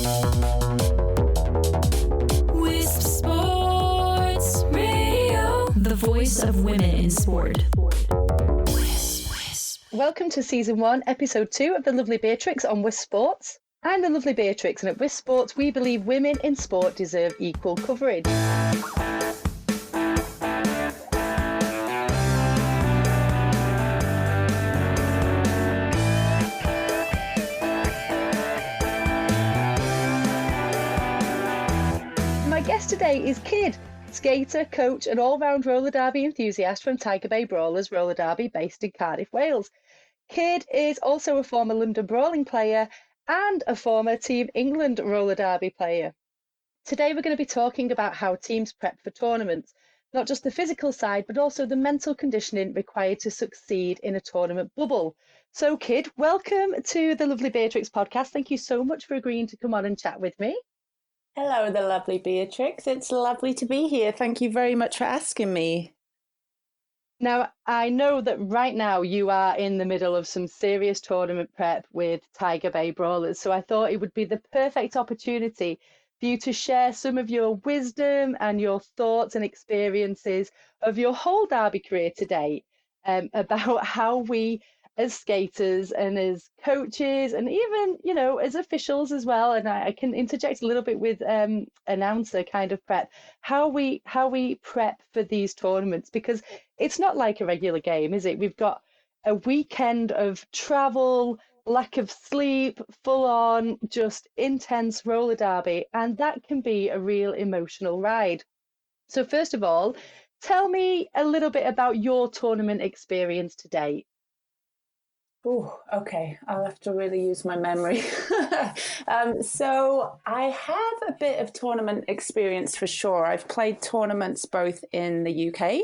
Wisp Sports Radio, the voice of women in sport. Welcome to Season 1, Episode 2 of the Lovely Biertrix on Wisp Sports. I'm the Lovely Biertrix, and at Wisp Sports we believe women in sport deserve equal coverage. My guest today is Kid, skater, coach and all-round roller derby enthusiast from Tiger Bay Brawlers roller derby based in Cardiff, Wales. Kid is also a former London Brawling player and a former Team England roller derby player. Today we're going to be talking about how teams prep for tournaments, not just the physical side, but also the mental conditioning required to succeed in a tournament bubble. So Kid, welcome to the Lovely Biertrix podcast. Thank you so much for agreeing to come on and chat with me. Hello, the Lovely Biertrix. It's lovely to be here. Thank you very much for asking me. Now, I know that right now you are in the middle of some serious tournament prep with Tiger Bay Brawlers, so I thought it would be the perfect opportunity for you to share some of your wisdom and your thoughts and experiences of your whole derby career to date, about how we as skaters and as coaches and even, you know, as officials as well, and I can interject a little bit with announcer kind of prep, how we prep for these tournaments, because it's not like a regular game, is it? We've got a weekend of travel, lack of sleep, full on, just intense roller derby, and that can be a real emotional ride. So first of all, tell me a little bit about your tournament experience to date. Oh, okay. I'll have to really use my memory. So I have a bit of tournament experience for sure. I've played tournaments both in the UK,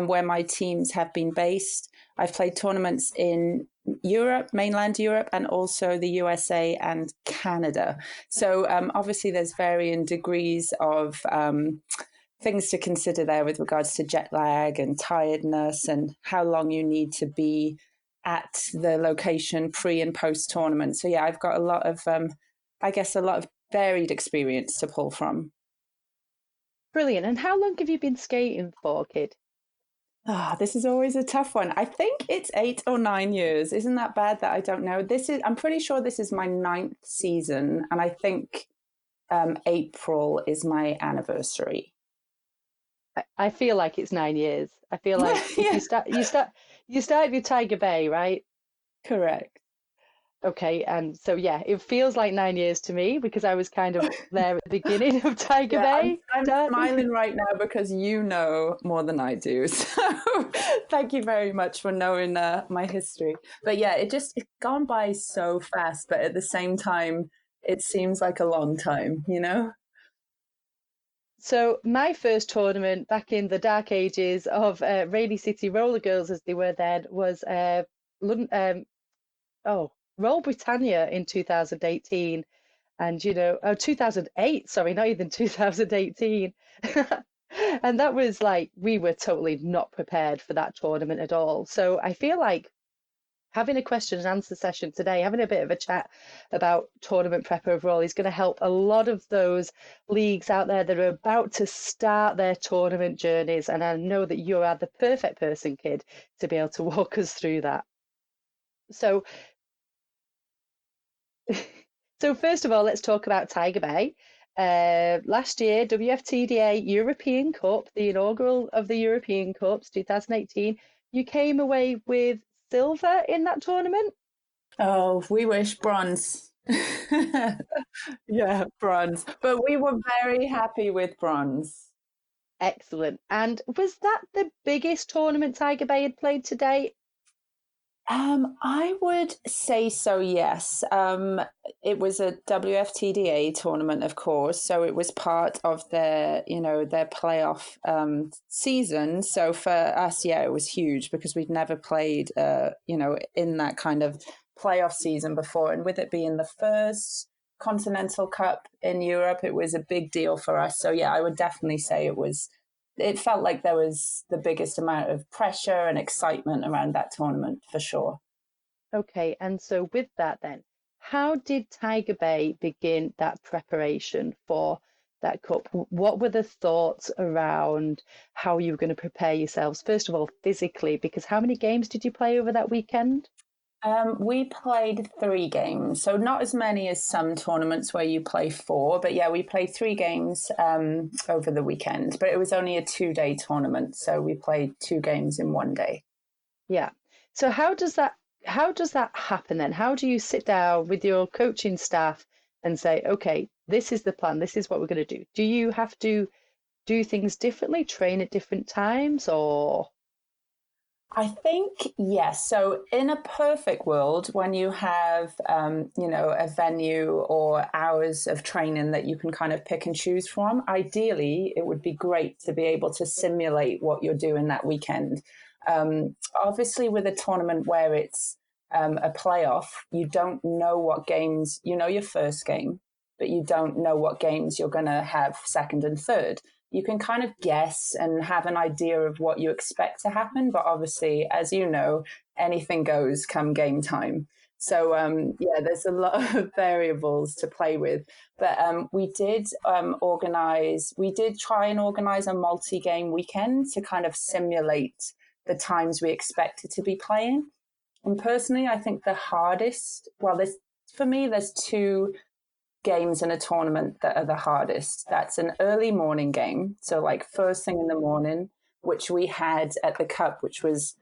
where my teams have been based. I've played tournaments in Europe, mainland Europe, and also the USA and Canada. So obviously there's varying degrees of things to consider there with regards to jet lag and tiredness and how long you need to be at the location pre and post tournament. So yeah, I've got a lot of, a lot of varied experience to pull from. Brilliant. And how long have you been skating for, Kid? This is always a tough one. I think it's 8 or 9 years. Isn't that bad that I don't know? I'm pretty sure this is my 9th season. And I think April is my anniversary. I feel like it's 9 years. I feel like Yeah. you started with Tiger Bay, right? Correct. Okay, and so yeah, it feels like 9 years to me because I was kind of there at the beginning of Tiger Bay. I'm smiling right now because you know more than I do. So thank you very much for knowing my history. But yeah, it's gone by so fast, but at the same time, it seems like a long time, you know? So my first tournament back in the dark ages of Rainy City Roller Girls, as they were then, was Roll Britannia in 2018. And, 2008, sorry, not even 2018. And that was like, we were totally not prepared for that tournament at all. So I feel like having a question and answer session today, having a bit of a chat about tournament prep overall is going to help a lot of those leagues out there that are about to start their tournament journeys. And I know that you are the perfect person, Kid, to be able to walk us through that. So first of all, let's talk about Tiger Bay. Last year, WFTDA European Cup, the inaugural of the European Cups, 2018, you came away with silver in that tournament? Oh, we wish bronze. Yeah, bronze. But we were very happy with bronze. Excellent. And was that the biggest tournament Tiger Bay had played to date? I would say so, yes. It was a WFTDA tournament, of course, so it was part of their playoff season. So for us, yeah, it was huge because we'd never played, in that kind of playoff season before. And with it being the first Continental Cup in Europe, it was a big deal for us. So yeah, I would definitely say it felt like there was the biggest amount of pressure and excitement around that tournament for sure. Okay, and so with that then, how did Tiger Bay begin that preparation for that cup? What were the thoughts around how you were going to prepare yourselves, first of all, physically, because how many games did you play over that weekend? We played 3 games, so not as many as some tournaments where you play 4, but yeah, we played 3 games over the weekend, but it was only a 2-day tournament, so we played 2 games in one day. Yeah. So how does that happen then? How do you sit down with your coaching staff and say, okay, this is the plan, this is what we're going to do? Do you have to do things differently, train at different times, or I think yes. So in a perfect world, when you have, a venue or hours of training that you can kind of pick and choose from, ideally, it would be great to be able to simulate what you're doing that weekend. Obviously, with a tournament where it's a playoff, you don't know what games, you know your first game, but you don't know what games you're going to have second and third. You can kind of guess and have an idea of what you expect to happen. But obviously, as you know, anything goes come game time. So, there's a lot of variables to play with. But we did try and organize a multi game weekend to kind of simulate the times we expected to be playing. And personally, I think the hardest, for me, there's 2 games in a tournament that are the hardest. That's an early morning game, so like first thing in the morning, which we had at the Cup, which was,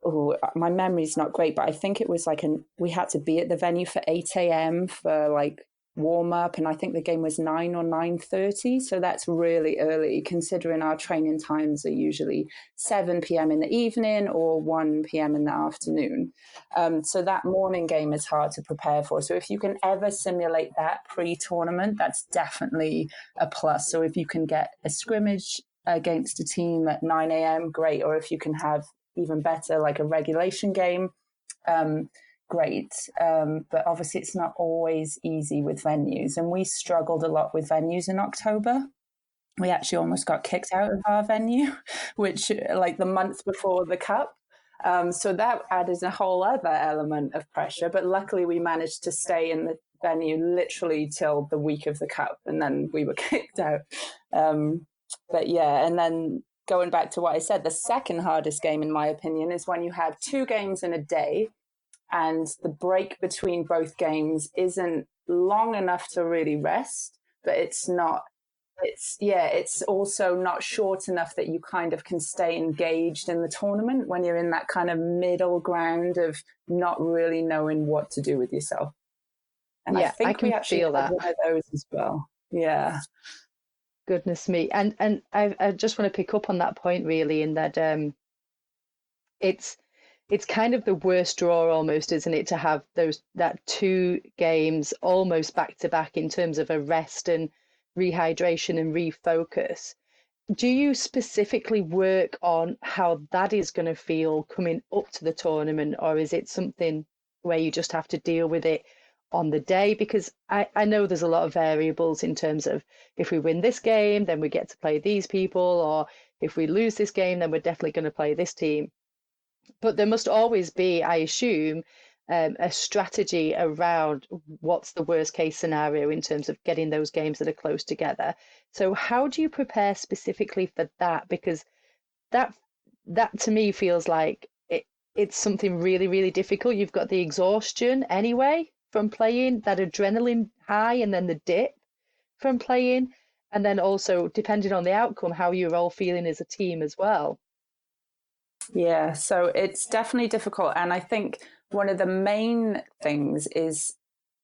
oh, my memory's not great, but I think it was we had to be at the venue for 8 a.m. for like warm up, and I think the game was 9 or 9:30, so that's really early considering our training times are usually 7 p.m. in the evening or 1 p.m. in the afternoon. So that morning game is hard to prepare for. So if you can ever simulate that pre-tournament, that's definitely a plus. So if you can get a scrimmage against a team at 9 a.m., great. Or if you can have even better, like a regulation game, great. But obviously it's not always easy with venues. And we struggled a lot with venues in October. We actually almost got kicked out of our venue, which like the month before the Cup. So that added a whole other element of pressure. But luckily we managed to stay in the venue literally till the week of the Cup, and then we were kicked out. But yeah, and then going back to what I said, the second hardest game, in my opinion, is when you have 2 games in a day and the break between both games isn't long enough to really rest, but it's also not short enough that you kind of can stay engaged in the tournament when you're in that kind of middle ground of not really knowing what to do with yourself. And yeah, I think I can we actually feel had that. one of those as well. Yeah. Goodness me. And I just want to pick up on that point really, in that it's kind of the worst draw almost, isn't it, to have that 2 games almost back to back in terms of a rest and rehydration and refocus. Do you specifically work on how that is going to feel coming up to the tournament, or is it something where you just have to deal with it on the day? Because I know there's a lot of variables in terms of, if we win this game, then we get to play these people, or if we lose this game, then we're definitely going to play this team. But there must always be, I assume, a strategy around what's the worst case scenario in terms of getting those games that are close together. So how do you prepare specifically for that? Because that to me feels like it's something really, really difficult. You've got the exhaustion anyway from playing, that adrenaline high, and then the dip from playing, and then also depending on the outcome, how you're all feeling as a team as well. Yeah, so it's definitely difficult. And I think one of the main things is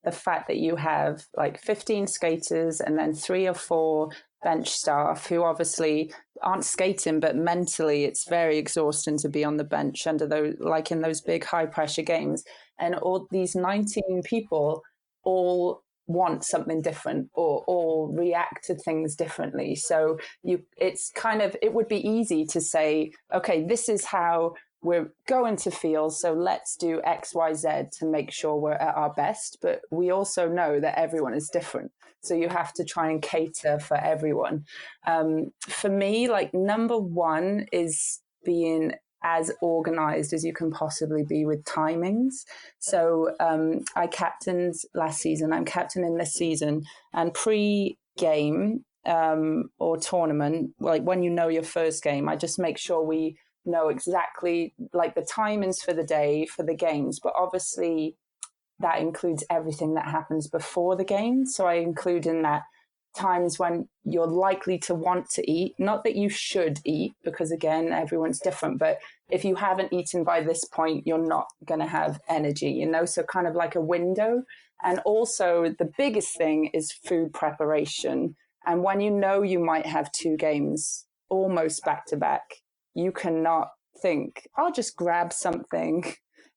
the fact that you have like 15 skaters and then 3 or 4 bench staff who obviously aren't skating, but mentally it's very exhausting to be on the bench under those, like in those big high pressure games. And all these 19 people all want something different or all react to things differently. So it would be easy to say, okay, this is how we're going to feel, so let's do X, Y, Z to make sure we're at our best. But we also know that everyone is different. So you have to try and cater for everyone. For me, like number one is being as organized as you can possibly be with timings. So I captained last season, I'm captaining this season, and pre-game or tournament, like when you know your first game, I just make sure we know exactly like the timings for the day for the games, but obviously that includes everything that happens before the game. So I include in that times when you're likely to want to eat, not that you should eat, because again, everyone's different, but if you haven't eaten by this point, you're not going to have energy, you know, so kind of like a window. And also the biggest thing is food preparation. And when you know you might have 2 games almost back to back, you cannot think, I'll just grab something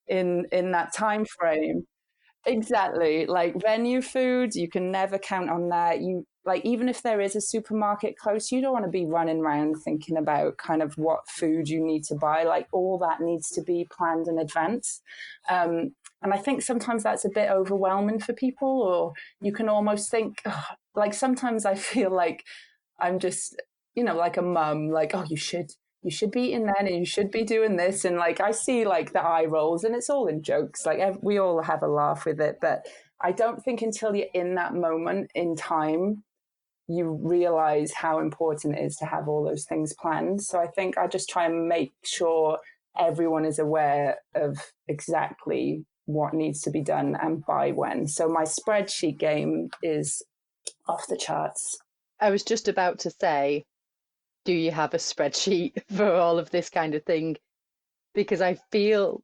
in that time frame. Exactly. Like venue food, you can never count on that. You like, even if there is a supermarket close, you don't want to be running around thinking about kind of what food you need to buy. Like all that needs to be planned in advance. And I think sometimes that's a bit overwhelming for people, or you can almost think, oh, like sometimes I feel like I'm just, you know, like a mum, like, oh, you should be eating then and you should be doing this. And like, I see like the eye rolls and it's all in jokes. Like we all have a laugh with it, but I don't think until you're in that moment in time, you realize how important it is to have all those things planned. So I think I just try and make sure everyone is aware of exactly what needs to be done and by when. So my spreadsheet game is off the charts. I was just about to say, do you have a spreadsheet for all of this kind of thing? Because I feel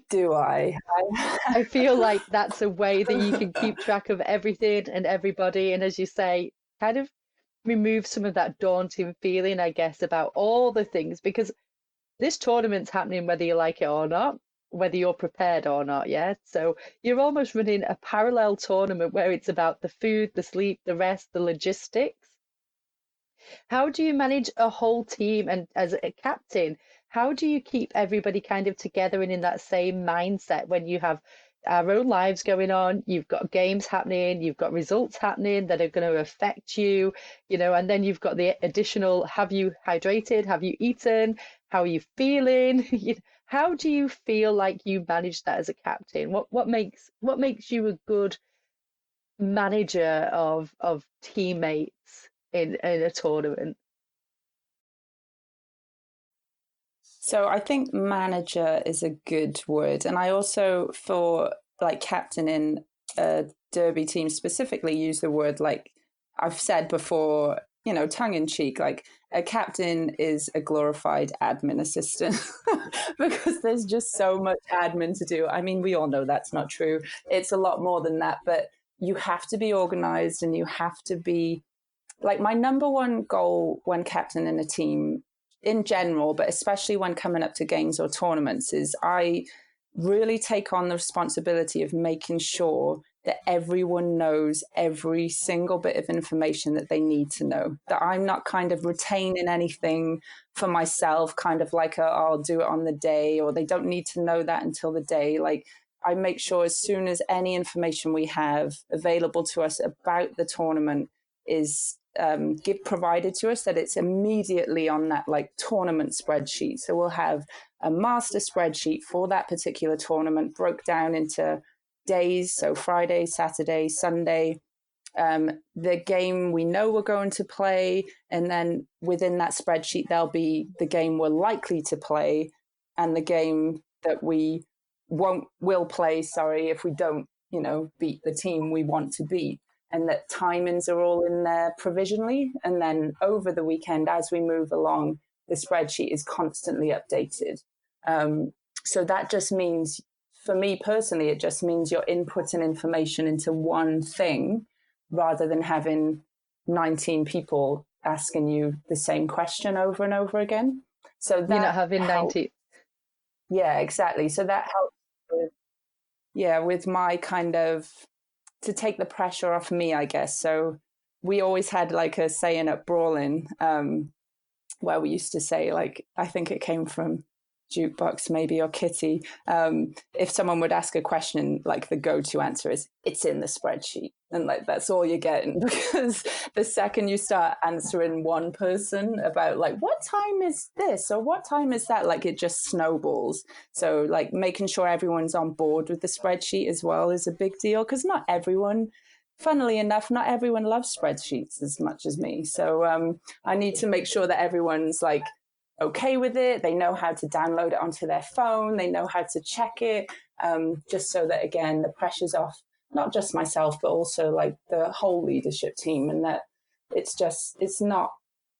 do I feel like that's a way that you can keep track of everything and everybody, and as you say, kind of remove some of that daunting feeling, I guess, about all the things, because this tournament's happening whether you like it or not, whether you're prepared or not, yeah? So you're almost running a parallel tournament where it's about the food, the sleep, the rest, the logistics. How do you manage a whole team, and as a captain, how do you keep everybody kind of together and in that same mindset when you have our own lives going on, you've got games happening, you've got results happening that are going to affect you, you know, and then you've got the additional, have you hydrated, have you eaten, how are you feeling? How do you feel like you manage that as a captain? What makes you a good manager of teammates in a tournament? So I think manager is a good word. And I also, for like captaining a derby team specifically, use the word, like I've said before, you know, tongue in cheek, like a captain is a glorified admin assistant because there's just so much admin to do. I mean, we all know that's not true. It's a lot more than that, but you have to be organized and you have to be like, my number one goal when captaining a team in general, but especially when coming up to games or tournaments, is I really take on the responsibility of making sure that everyone knows every single bit of information that they need to know, that I'm not kind of retaining anything for myself, kind of like I'll do it on the day, or they don't need to know that until the day. Like I make sure as soon as any information we have available to us about the tournament is provided to us, that it's immediately on that like tournament spreadsheet. So we'll have a master spreadsheet for that particular tournament, broke down into days, so Friday, Saturday, Sunday, the game we know we're going to play, and then within that spreadsheet there'll be the game we're likely to play and the game that we will play, if we don't, you know, beat the team we want to beat. And that timings are all in there provisionally. And then over the weekend, as we move along, the spreadsheet is constantly updated. So that just means, for me personally, it just means you're inputting information into one thing rather than having 19 people asking you the same question over and over again. So that you're not having 19. Yeah, exactly. So that helps with my kind of, to take the pressure off me, I guess. So we always had like a saying at Brawling, where we used to say, like, I think it came from Jukebox maybe, or Kitty, if someone would ask a question, like the go-to answer is, it's in the spreadsheet. And like, that's all you're getting, because the second you start answering one person about like, what time is this or what time is that, like it just snowballs. So like making sure everyone's on board with the spreadsheet as well is a big deal, because not everyone, funnily enough, not everyone loves spreadsheets as much as me. So I need to make sure that everyone's like okay with it. They know how to download it onto their phone. They know how to check it, just so that, again, the pressure's off, not just myself, but also like the whole leadership team. And that it's not,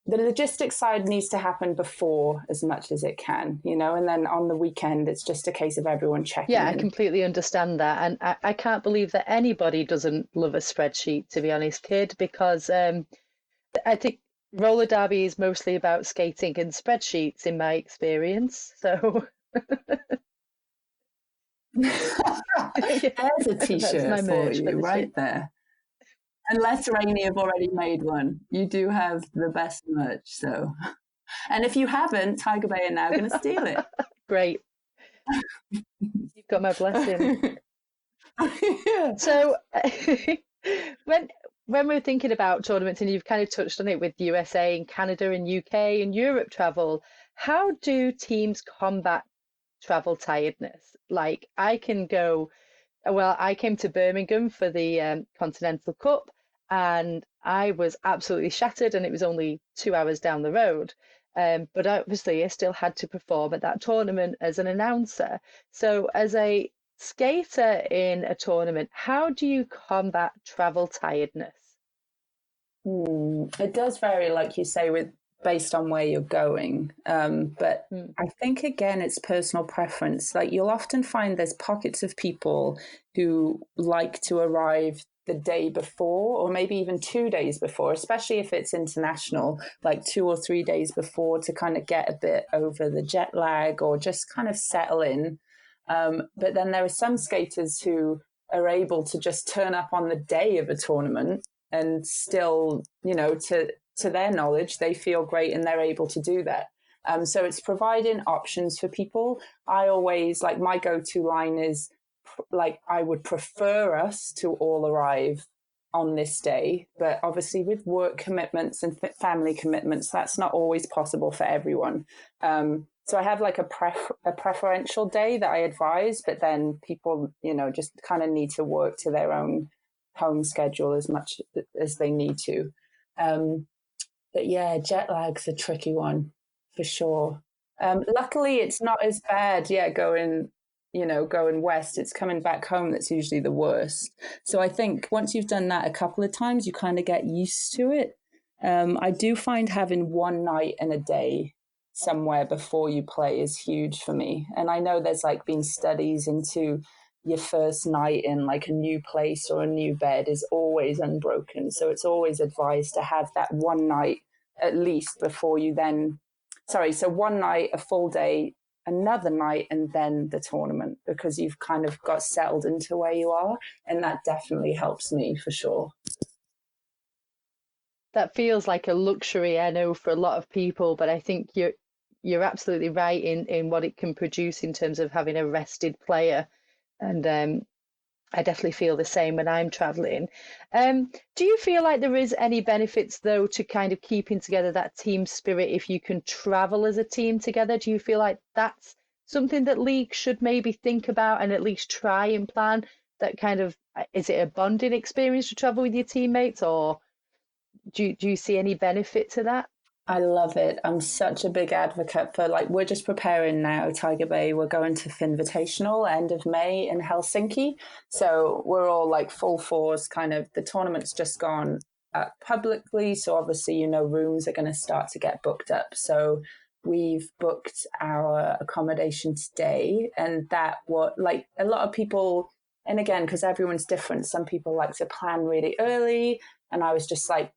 the logistics side needs to happen before as much as it can, you know, and then on the weekend, it's just a case of everyone checking Yeah, in. I completely understand that. And I can't believe that anybody doesn't love a spreadsheet, to be honest, Kid, because I think roller derby is mostly about skating and spreadsheets in my experience. So There's a t-shirt for you right there. Unless Rainey have already made one. You do have the best merch, so. And if you haven't, Tiger Bay are now going to steal it. Great. You've got my blessing. So when we're thinking about tournaments, and you've kind of touched on it with USA and Canada and UK and Europe travel, how do teams combat travel tiredness? Like I came to Birmingham for the Continental Cup, and I was absolutely shattered, and it was only 2 hours down the road. But obviously I still had to perform at that tournament as an announcer. So as a skater in a tournament, how do you combat travel tiredness? It does vary, like you say, based on where you're going. But I think, again, it's personal preference. Like you'll often find there's pockets of people who like to arrive the day before, or maybe even 2 days before, especially if it's international, like 2 or 3 days before, to kind of get a bit over the jet lag or just kind of settle in. But then there are some skaters who are able to just turn up on the day of a tournament and still, you know, to their knowledge, they feel great and they're able to do that. So it's providing options for people. I always, like, my go-to line is, like, I would prefer us to all arrive on this day, but obviously with work commitments and family commitments, that's not always possible for everyone. So I have like a preferential day that I advise, but then people, you know, just kind of need to work to their own home schedule as much as they need to. But yeah, jet lag's a tricky one for sure. Luckily, it's not as bad. Yeah, going west, it's coming back home that's usually the worst. So I think once you've done that a couple of times, you kind of get used to it. I do find having one night and a day somewhere before you play is huge for me. And I know there's like been studies into your first night in like a new place or a new bed is always unbroken. So it's always advised to have that one night at least before you then, so one night, a full day, another night, and then the tournament, because you've kind of got settled into where you are. And that definitely helps me for sure. That feels like a luxury, I know, for a lot of people, but I think you're absolutely right in what it can produce in terms of having a rested player. And I definitely feel the same when I'm traveling. Do you feel like there is any benefits, though, to kind of keeping together that team spirit if you can travel as a team together? Do you feel like that's something that leagues should maybe think about and at least try and plan? That kind of, is it a bonding experience to travel with your teammates, or do you see any benefit to that? I love it. I'm such a big advocate for, like, we're just preparing now, Tiger Bay. We're going to Finvitational end of May in Helsinki. So we're all like full force, kind of, the tournament's just gone publicly. So obviously, you know, rooms are going to start to get booked up. So we've booked our accommodation today, and that what, like, a lot of people, and again, because everyone's different, some people like to plan really early. And I was just like,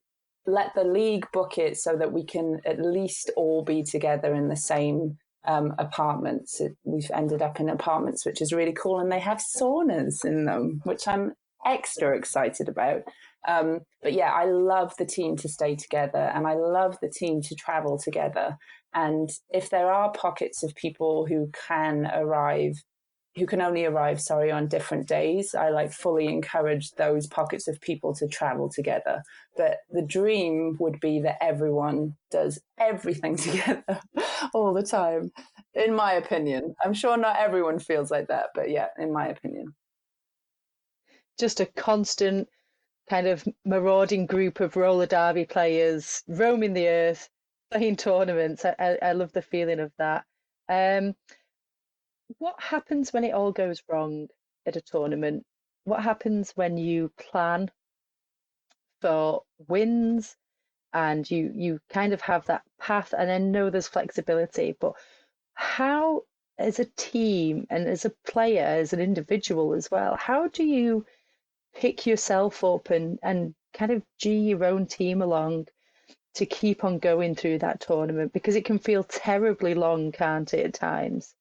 let the league book it so that we can at least all be together in the same apartments. We've ended up in apartments, which is really cool. And they have saunas in them, which I'm extra excited about. But yeah, I love the team to stay together, and I love the team to travel together. And if there are pockets of people who can only arrive, on different days, I fully encourage those pockets of people to travel together. But the dream would be that everyone does everything together all the time, in my opinion. I'm sure not everyone feels like that, but yeah, in my opinion. Just a constant kind of marauding group of roller derby players roaming the earth, playing tournaments. I love the feeling of that. What happens when it all goes wrong at a tournament? What happens when you plan for wins and you kind of have that path, and I know there's flexibility, but how, as a team and as a player, as an individual as well, how do you pick yourself up and kind of G your own team along to keep on going through that tournament? Because it can feel terribly long, can't it, at times?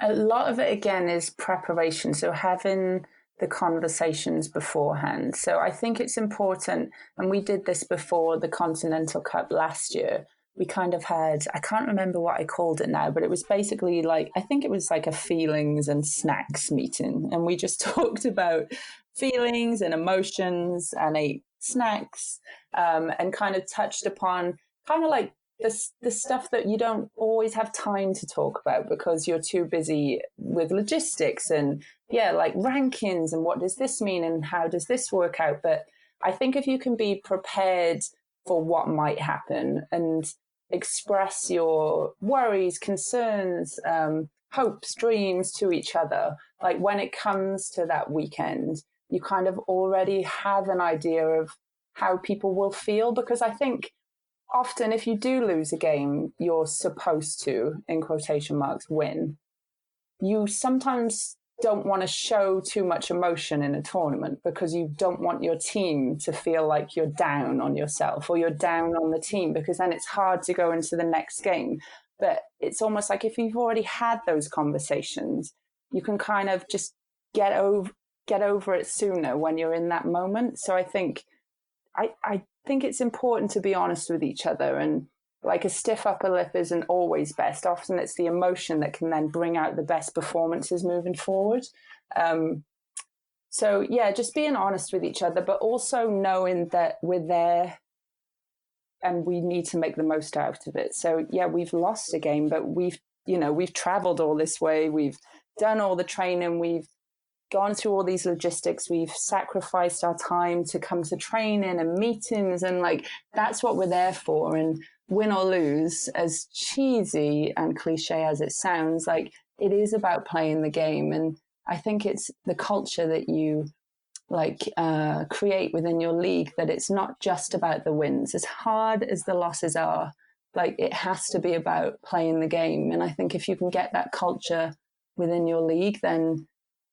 A lot of it, again, is preparation. So having the conversations beforehand. So I think it's important, and we did this before the Continental Cup last year. We kind of had, I can't remember what I called it now, but it was basically I think it was like a feelings and snacks meeting. And we just talked about feelings and emotions and ate snacks, and kind of touched upon kind of like the stuff that you don't always have time to talk about because you're too busy with logistics and rankings and what does this mean and how does this work out. But I think if you can be prepared for what might happen and express your worries, concerns, hopes, dreams to each other, when it comes to that weekend, you kind of already have an idea of how people will feel. Because I think often if you do lose a game you're supposed to, in quotation marks, win, you sometimes don't want to show too much emotion in a tournament because you don't want your team to feel like you're down on yourself or you're down on the team, because then it's hard to go into the next game. But it's almost like if you've already had those conversations, you can kind of just get over it sooner when you're in that moment. So I think it's important to be honest with each other, and a stiff upper lip isn't always best. Often it's the emotion that can then bring out the best performances moving forward. So yeah, just being honest with each other, but also knowing that we're there and we need to make the most out of it. So yeah, we've lost a game, but we've traveled all this way. We've done all the training. We've gone through all these logistics. We've sacrificed our time to come to training and meetings, and that's what we're there for. And win or lose, as cheesy and cliche as it sounds, it is about playing the game. And I think it's the culture that you create within your league, that it's not just about the wins. As hard as the losses are, it has to be about playing the game. And I think if you can get that culture within your league, then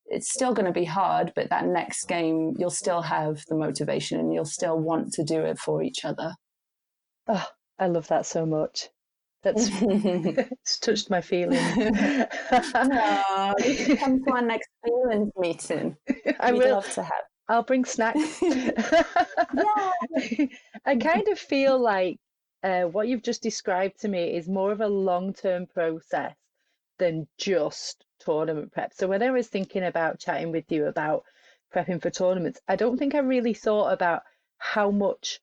it's still going to be hard, but that next game, you'll still have the motivation and you'll still want to do it for each other. Oh, I love that so much. That's it's touched my feelings. No, you can come to our next feelings meeting. I We'd will love to have. I'll bring snacks. Yeah. I kind of feel like what you've just described to me is more of a long-term process than just tournament prep. So when I was thinking about chatting with you about prepping for tournaments, I don't think I really thought about how much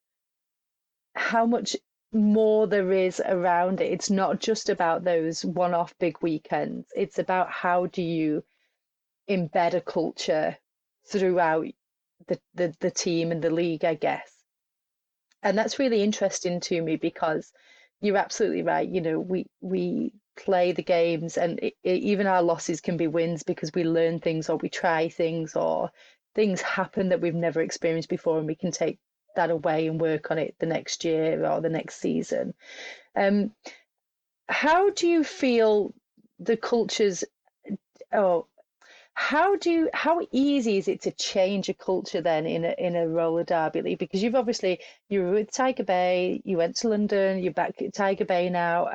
more there is around it. It's not just about those one-off big weekends. It's about how do you embed a culture throughout the team and the league, I guess. And that's really interesting to me because you're absolutely right. We play the games, and even our losses can be wins because we learn things or we try things or things happen that we've never experienced before, and we can take that away and work on it the next year or the next season. How do you feel the cultures? How easy is it to change a culture then in a roller derby league? Because you were with Tiger Bay, you went to London, you're back at Tiger Bay now.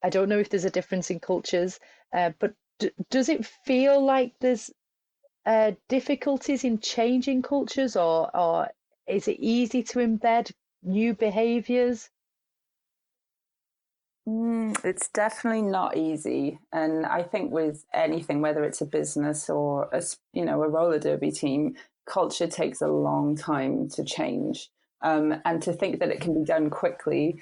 I don't know if there's a difference in cultures, but does it feel like there's difficulties in changing cultures, or is it easy to embed new behaviours? It's definitely not easy. And I think with anything, whether it's a business or a roller derby team, culture takes a long time to change. And to think that it can be done quickly,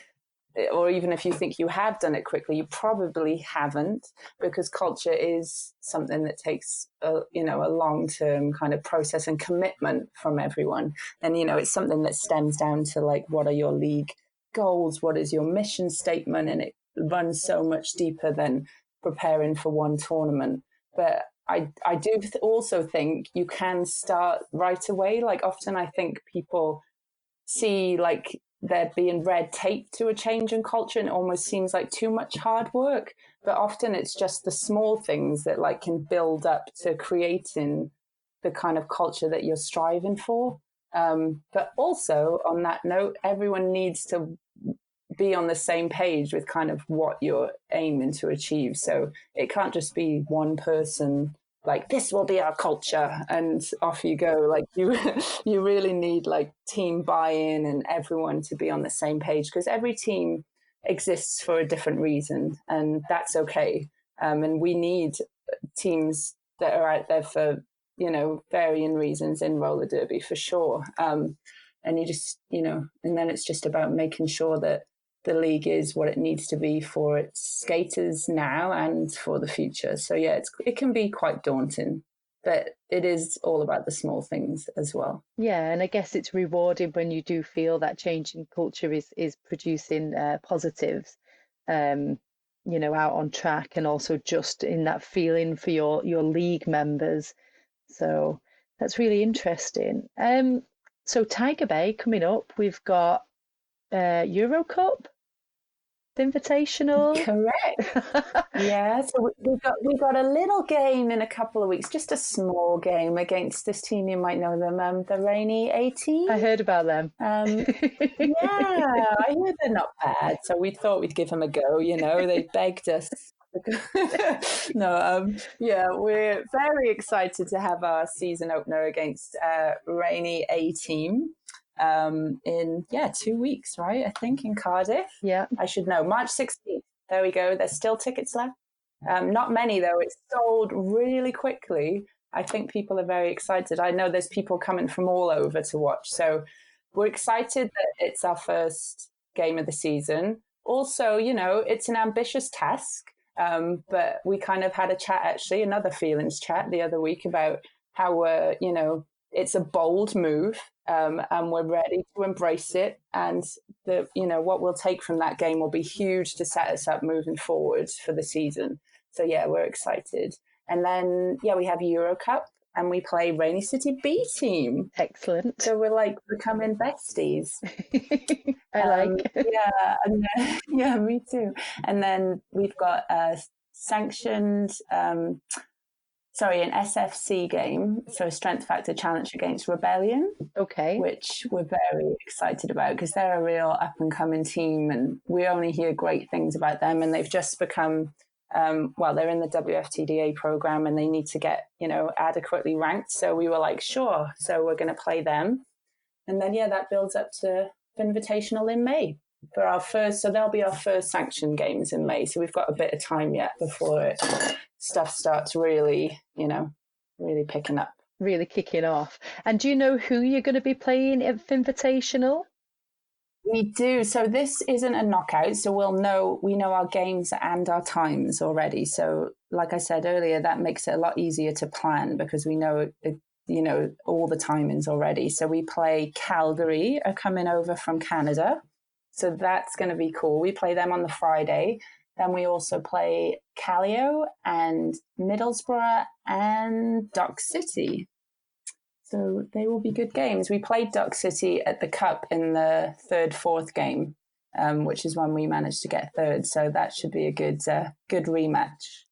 or even if you think you have done it quickly, you probably haven't, because culture is something that takes a long-term kind of process and commitment from everyone. And, it's something that stems down to like, what are your league goals? What is your mission statement? And it runs so much deeper than preparing for one tournament. But I do also think you can start right away. Like, often I think people see like there being red tape to a change in culture, and it almost seems like too much hard work. But often it's just the small things that like can build up to creating the kind of culture that you're striving for. But also on that note, everyone needs to be on the same page with kind of what you're aiming to achieve. So it can't just be one person like, this will be our culture, and off you go. Like, you really need like team buy-in and everyone to be on the same page, because every team exists for a different reason, and that's okay. And we need teams that are out there for varying reasons in roller derby, for sure. And you just and then it's just about making sure that the league is what it needs to be for its skaters now and for the future. So yeah, it can be quite daunting, but it is all about the small things as well. Yeah, and I guess it's rewarding when you do feel that change in culture is producing positives, out on track, and also just in that feeling for your league members. So that's really interesting. So Tiger Bay coming up, we've got Euro Cup, Invitational. Correct. Yeah, so we got a little game in a couple of weeks, just a small game against this team. You might know them, the Rainy A team. I heard about them. Yeah, I heard they're not bad, so we thought we'd give them a go. They begged us. No, yeah, we're very excited to have our season opener against Rainy A team. In 2 weeks, right? I think in Cardiff. Yeah, I should know. March 16th. There we go. There's still tickets left. Not many though. It's sold really quickly. I think people are very excited. I know there's people coming from all over to watch. So we're excited that it's our first game of the season. Also, it's an ambitious task. But we kind of had a chat, actually, another feelings chat the other week about how we're, it's a bold move, and we're ready to embrace it. And what we'll take from that game will be huge to set us up moving forward for the season. So yeah, we're excited. And then we have Euro Cup, and we play Rainy City B team. Excellent. So we're like becoming besties. I like. Yeah, me too. And then we've got a sanctioned. An SFC game, so Strength Factor Challenge against Rebellion. Okay. Which we're very excited about, because they're a real up-and-coming team, and we only hear great things about them, and they've just become, they're in the WFTDA program, and they need to get, adequately ranked. So we were like, sure, so we're going to play them. And then, that builds up to Invitational in May for our first, so they'll be our first sanctioned games in May. So we've got a bit of time yet before stuff starts really, really picking up. Really kicking off. And do you know who you're going to be playing at Invitational? We do. So this isn't a knockout. So we know our games and our times already. So like I said earlier, that makes it a lot easier to plan, because we know, all the timings already. So we play Calgary, are coming over from Canada. So that's going to be cool. We play them on the Friday. Then we also play Callio and Middlesbrough and Dock City. So they will be good games. We played Dock City at the Cup in the fourth game, which is when we managed to get third. So that should be a good rematch.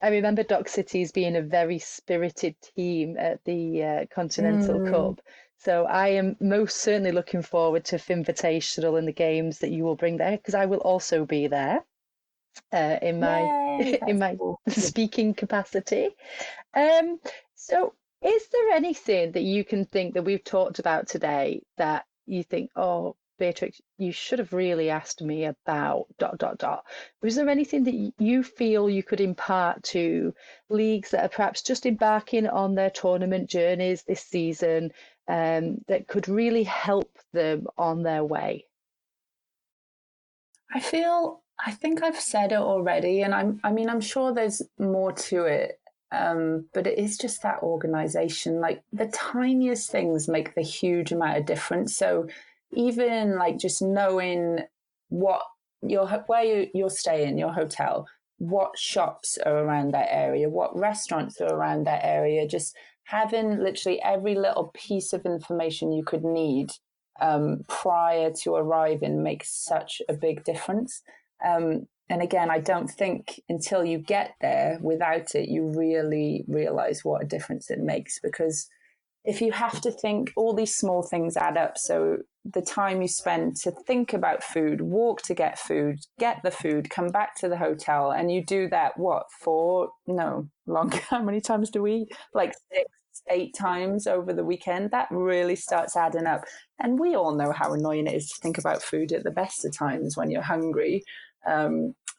I remember Dock City as being a very spirited team at the Continental Cup. So I am most certainly looking forward to Invitational and the games that you will bring there, because I will also be there in my Yay, in my cool. speaking capacity. So, is there anything that you can think that we've talked about today that you think, oh, Beatrix, you should have really asked me about dot dot dot? Was there anything that you feel you could impart to leagues that are perhaps just embarking on their tournament journeys this season, that could really help them on their way? I think I've said it already, and I'm sure there's more to it. But it is just that organization. Like the tiniest things make the huge amount of difference. So even like just knowing what you're staying, your hotel, what shops are around that area, what restaurants are around that area, just having literally every little piece of information you could need prior to arriving makes such a big difference. And again, I don't think until you get there without it, you really realize what a difference it makes. Because if you have to think, all these small things add up. So the time you spend to think about food, walk to get food, get the food, come back to the hotel, and you do that, how many times do we eat? Like 6, 8 times over the weekend. That really starts adding up. And we all know how annoying it is to think about food at the best of times when you're hungry.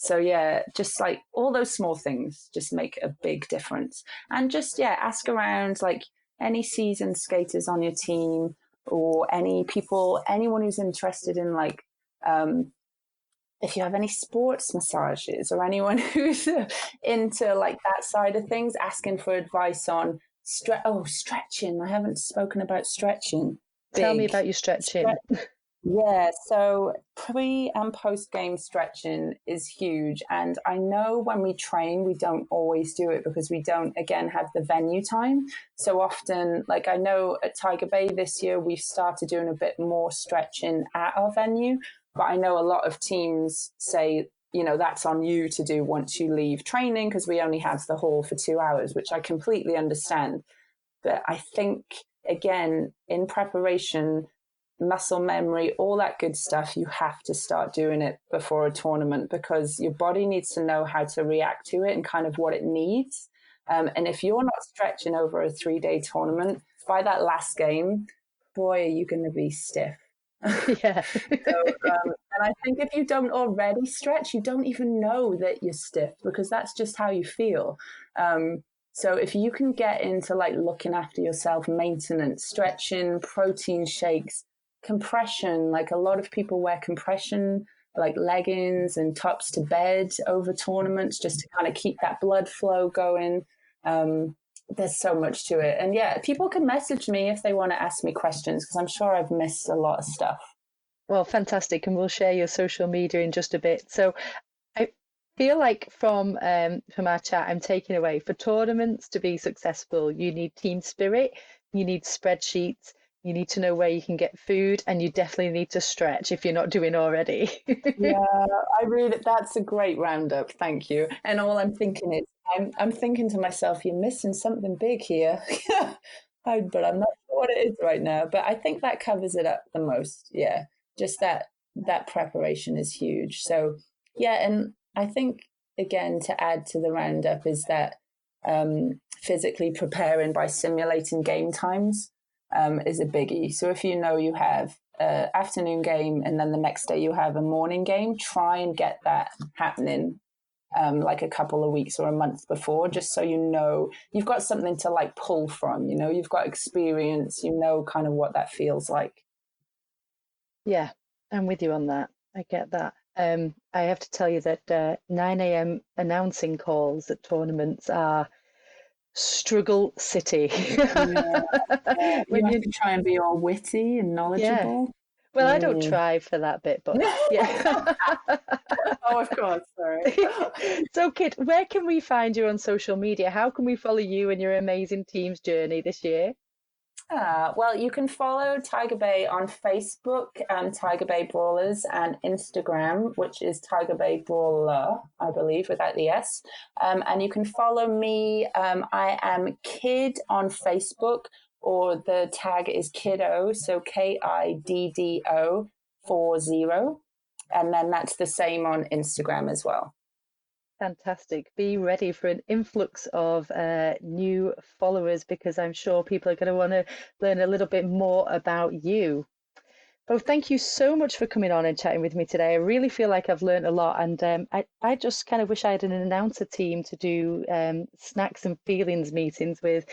So yeah, just like all those small things just make a big difference. And just, yeah, ask around, like any seasoned skaters on your team, or anyone who's interested in like, if you have any sports massages, or anyone who's into like that side of things, asking for advice on stretching. I haven't spoken about stretching. Tell me about your stretching. Yeah, so pre and post game stretching is huge. And I know when we train, we don't always do it because we don't, again, have the venue time. So often, like I know at Tiger Bay this year, we've started doing a bit more stretching at our venue. But I know a lot of teams say, that's on you to do once you leave training because we only have the hall for 2 hours, which I completely understand. But I think, again, in preparation, muscle memory, all that good stuff, you have to start doing it before a tournament because your body needs to know how to react to it and kind of what it needs. And if you're not stretching over a 3-day tournament, by that last game, boy, are you going to be stiff. Yeah. And I think if you don't already stretch, you don't even know that you're stiff because that's just how you feel. So if you can get into like looking after yourself, maintenance, stretching, protein shakes, compression, like a lot of people wear compression, like leggings and tops to bed over tournaments just to kind of keep that blood flow going. There's so much to it. And yeah, people can message me if they want to ask me questions because I'm sure I've missed a lot of stuff. Well, fantastic. And we'll share your social media in just a bit. So I feel like from our chat, I'm taking away for tournaments to be successful, you need team spirit, you need spreadsheets, you need to know where you can get food, and you definitely need to stretch if you're not doing already. Yeah, that's a great roundup. Thank you. And all I'm thinking is, I'm thinking to myself, you're missing something big here. But I'm not sure what it is right now. But I think that covers it up the most. Yeah, just that preparation is huge. So yeah, and I think again to add to the roundup is that physically preparing by simulating game times is a biggie. So if you know you have an afternoon game and then the next day you have a morning game, try and get that happening like a couple of weeks or a month before, just so you know you've got something to like pull from, you've got experience, kind of what that feels like. Yeah, I'm with you on that. I get that. I have to tell you that 9 a.m. announcing calls at tournaments are struggle city. Yeah. You have to try and be all witty and knowledgeable. Yeah. Well, I don't try for that bit, but yeah. Oh, of course, sorry. So, Kit, where can we find you on social media? How can we follow you and your amazing team's journey this year? Well, you can follow Tiger Bay on Facebook, Tiger Bay Brawlers, and Instagram, which is Tiger Bay Brawler, I believe, without the S. And you can follow me. I am Kid on Facebook, or the tag is Kiddo, so KIDDO 40. And then that's the same on Instagram as well. Fantastic. Be ready for an influx of new followers because I'm sure people are going to want to learn a little bit more about you. Well, thank you so much for coming on and chatting with me today. I really feel like I've learned a lot, and I just kind of wish I had an announcer team to do snacks and feelings meetings with.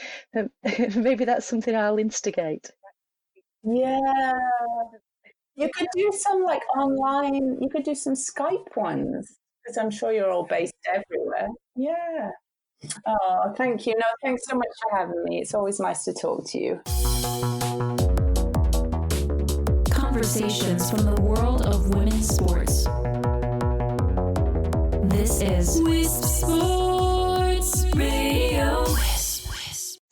Maybe that's something I'll instigate. Yeah. You could do some like online, you could do some Skype ones because I'm sure you're all based everywhere. Yeah. Oh, thank you. No, thanks so much for having me. It's always nice to talk to you. Conversations from the world of women's sports. This is Wisp Sports Radio.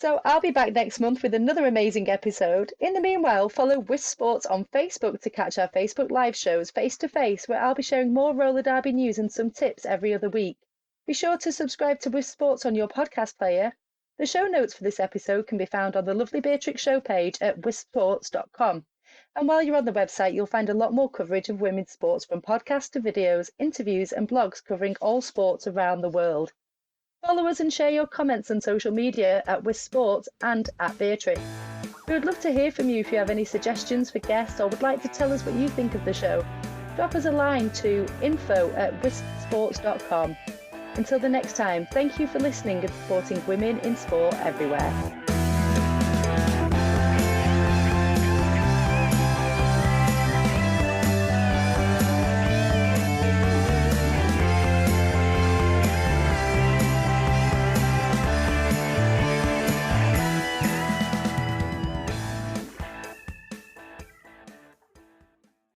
So I'll be back next month with another amazing episode. In the meanwhile, follow Wisp Sports on Facebook to catch our Facebook live shows face to face, where I'll be sharing more roller derby news and some tips every other week. Be sure to subscribe to Wisp Sports on your podcast player. The show notes for this episode can be found on the Lovely Biertrix show page at wispsports.com. And while you're on the website, you'll find a lot more coverage of women's sports, from podcasts to videos, interviews and blogs covering all sports around the world. Follow us and share your comments on social media at Wisp Sports and at Biertrix. We would love to hear from you if you have any suggestions for guests or would like to tell us what you think of the show. Drop us a line to info@wispsports.com. Until the next time, thank you for listening and supporting women in sport everywhere.